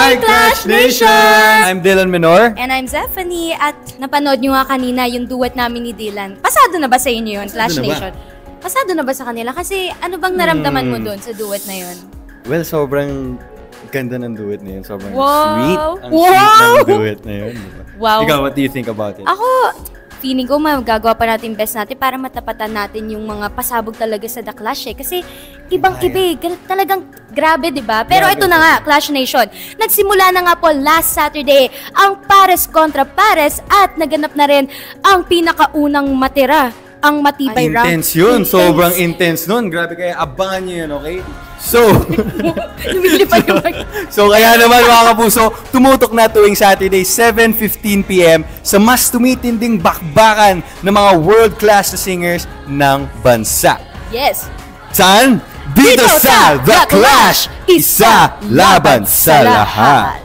Hi, Clash Nation! I'm Dylan Menor. And I'm Zephanie. At napanood nyo nga kanina yung duet namin ni Dylan. Pasado na ba sa inyo yun, Clash Nation? Pasado na ba sa kanila? Kasi ano bang naramdaman mo doon sa duet na yun? Well, sobrang ganda ng duet na yun. Sobrang sweet. Ang wow! sweet ng duet na yun. Wow. Ikaw, what do you think about it? Ako, feeling ko magagawa pa natin best natin para matapatan natin yung mga pasabog talaga sa The Clash eh. Kasi ibang-iba talagang grabe, di ba? Pero ito na nga, Clash Nation. Nagsimula na nga po last Saturday ang Pares kontra Pares at naganap na rin ang pinakaunang matira, ang matibay round. Intense yun. Sobrang intense nun. Grabe kaya, abangan nyo yun, okay? So, so kaya naman mga kapuso, tumutok na tuwing Saturday 7:15 PM sa mas tumitinding bakbakan ng mga world-class na singers ng bansa. Yes. Saan? Dito sa The Clash, isa laban sa lahat.